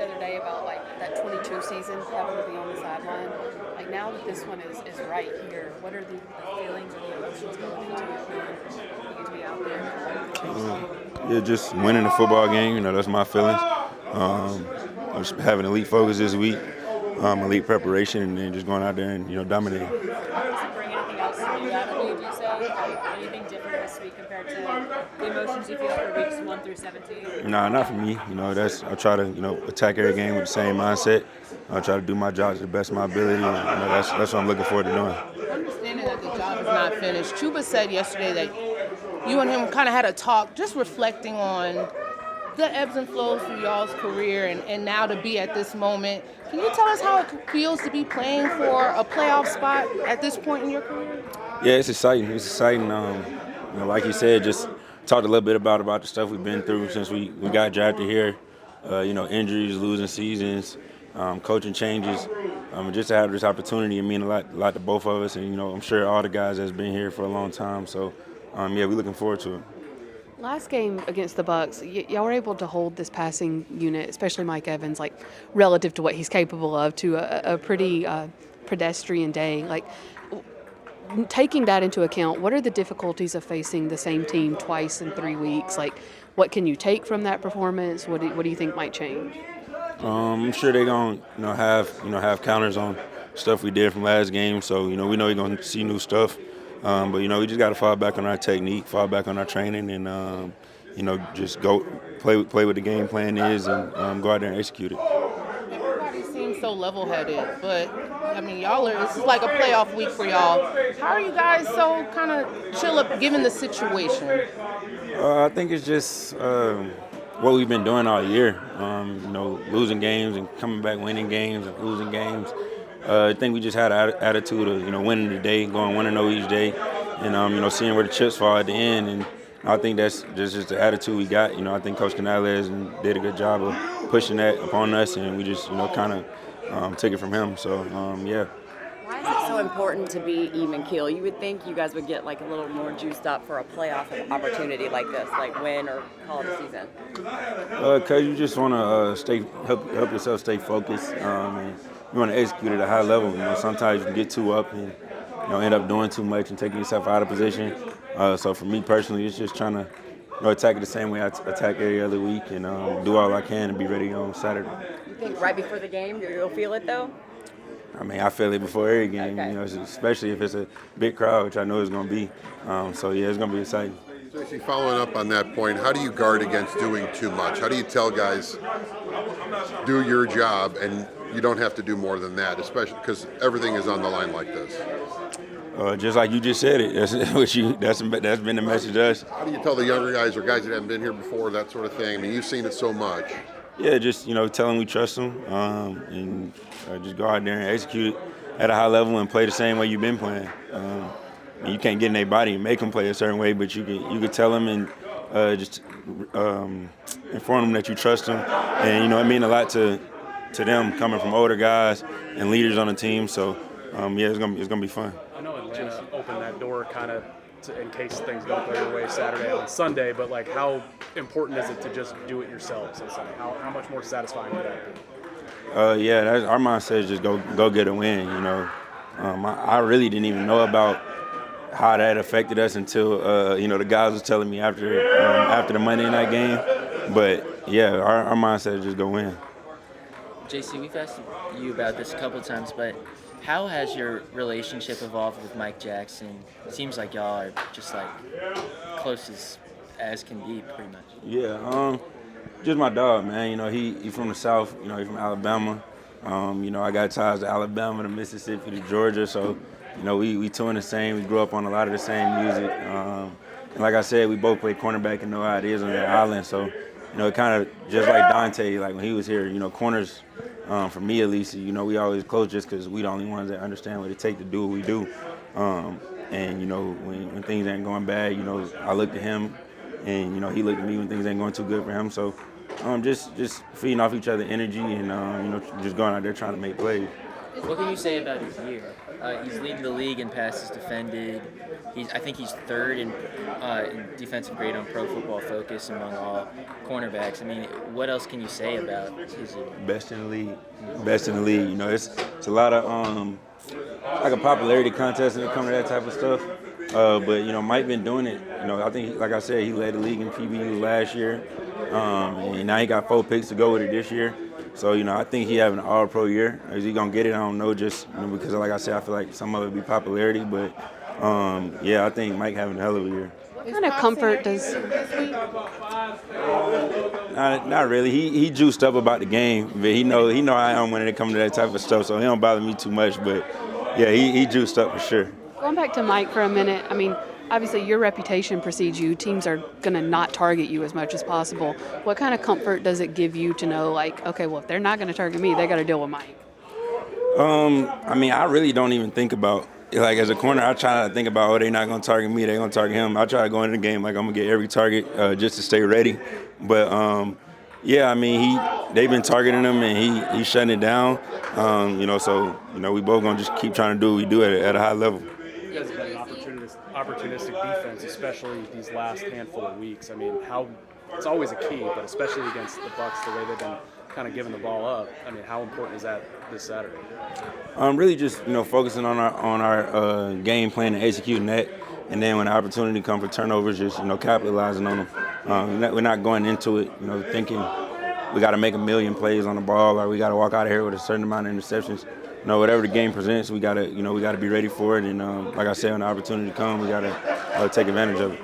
the other day about like that 22 season having to be on the sideline. Like now that this one is right here, what are the feelings or the emotions going into it when you get to be out there? Yeah, just winning the football game. That's my feelings. I'm just having elite focus this week, elite preparation, and then just going out there and dominating. Does it bring anything else new out of you, do you say? Like anything different this week compared to the emotions you feel for weeks 1 through 17? Nah, not for me. I try to attack every game with the same mindset. I try to do my job to the best of my ability. And, that's what I'm looking forward to doing. Understanding that the job is not finished, Chuba said yesterday that you and him kind of had a talk, just reflecting on the ebbs and flows through y'all's career and now to be at this moment. Can you tell us how it feels to be playing for a playoff spot at this point in your career? Yeah, it's exciting. It's exciting. Like you said, just talked a little bit about the stuff we've been through since we got drafted here. Injuries, losing seasons, coaching changes. Just to have this opportunity, it means a lot to both of us, and I'm sure all the guys that's been here for a long time. So, we're looking forward to it. Last game against the Bucs, y'all were able to hold this passing unit, especially Mike Evans, like relative to what he's capable of, to a pretty pedestrian day. Like taking that into account, what are the difficulties of facing the same team twice in 3 weeks? Like, what can you take from that performance? What do you think might change? I'm sure they're gonna have counters on stuff we did from last game. So we know we're gonna see new stuff. But we just got to fall back on our technique, fall back on our training, and just go play what the game plan is, and go out there and execute it. Everybody seems so level-headed, but I mean, this is like a playoff week for y'all. How are you guys so kind of chill up given the situation? I think it's just what we've been doing all year. Losing games and coming back, winning games and losing games. I think we just had an attitude of winning the day, going 1-0 each day, and seeing where the chips fall at the end. And I think that's just the attitude we got. I think Coach Canales did a good job of pushing that upon us, and we just kind of took it from him. So yeah. Why is it so important to be even keel? You would think you guys would get like a little more juiced up for a playoff opportunity like this, like win or call it a season. Because you just want to help yourself stay focused. And you want to execute at a high level. Sometimes you get too up and end up doing too much and taking yourself out of position. So for me personally, it's just trying to attack it the same way I attack every other week and do all I can to be ready on Saturday. You think right before the game you'll feel it though? I mean, I feel it before every game. Okay. Especially if it's a big crowd, which I know it's going to be. So yeah, it's going to be exciting. Jaycee, following up on that point, how do you guard against doing too much? How do you tell guys, do your job and you don't have to do more than that, especially because everything is on the line like this? Just like you just said it, that's been the message to us. How do you tell the younger guys or guys that haven't been here before, that sort of thing? I mean, you've seen it so much. Yeah, just tell them we trust them, and just go out there and execute at a high level and play the same way you've been playing. You can't get in their body and make them play a certain way, but you can tell them and just inform them that you trust them, and it means a lot to them coming from older guys and leaders on the team. So it's gonna be fun. I know Atlanta opened that door kind of in case things don't go your way Saturday on Sunday, but like how important is it to just do it yourselves on Sunday? How much more satisfying would that be? Our mindset is just go get a win. I really didn't even know about how that affected us until the guys was telling me after the Monday night game. But yeah, our mindset is just go win. Jaycee, we've asked you about this a couple of times, but how has your relationship evolved with Mike Jackson? It seems like y'all are just like close as can be, pretty much. Yeah, just my dog, man. He from the South. He from Alabama. I got ties to Alabama, to Mississippi, to Georgia. So, we two in the same. We grew up on a lot of the same music. And like I said, we both play cornerback and know how it is on that island. So, it kind of just like Dante, like when he was here, corners, for me at least, we always close just because we the only ones that understand what it takes to do what we do. And, when things ain't going bad, I look to him, and, he looked at me when things ain't going too good for him. So, just feeding off each other energy and, just going out there trying to make plays. What can you say about his year? He's leading the league in passes defended. I think he's third in defensive grade on Pro Football Focus among all cornerbacks. I mean, what else can you say about his? Best in the league. Best in the league. You know, it's a lot of like a popularity contest when it comes to that type of stuff. But you know, Mike been doing it. You know, I think, like I said, he led the league in PBU last year, and now he got 4 picks to go with it this year. So you know, I think he having an All-Pro year. Is he gonna get it? I don't know. Just because, like I said, I feel like some of it be popularity. But yeah, I think Mike having a hell of a year. What kind of comfort does? Not really. He juiced up about the game, but he know how I am when it comes to that type of stuff. So he don't bother me too much. But yeah, he juiced up for sure. Going back to Mike for a minute, I mean, obviously your reputation precedes you. Teams are going to not target you as much as possible. What kind of comfort does it give you to know, like, okay, well, if they're not going to target me, they got to deal with Mike? I mean, I really don't even think about, like, as a corner, I try to think about, oh, they're not going to target me, they're going to target him. I try to go into the game like I'm going to get every target just to stay ready. But, yeah, I mean, they've been targeting him, and he's shutting it down. You know, so, you know, we both going to just keep trying to do what we do at a high level. You guys have been an opportunistic defense, especially these last handful of weeks. I mean, it's always a key, but especially against the Bucs, the way they've been kind of giving the ball up. I mean, how important is that this Saturday? Really just, you know, focusing on our game plan and executing that, and then when the opportunity comes for turnovers, just, you know, capitalizing on them. We're not going into it, you know, thinking we got to make a million plays on the ball or we got to walk out of here with a certain amount of interceptions. You know, whatever the game presents, we got to be ready for it. And like I said, when the opportunity comes, we got to take advantage of it.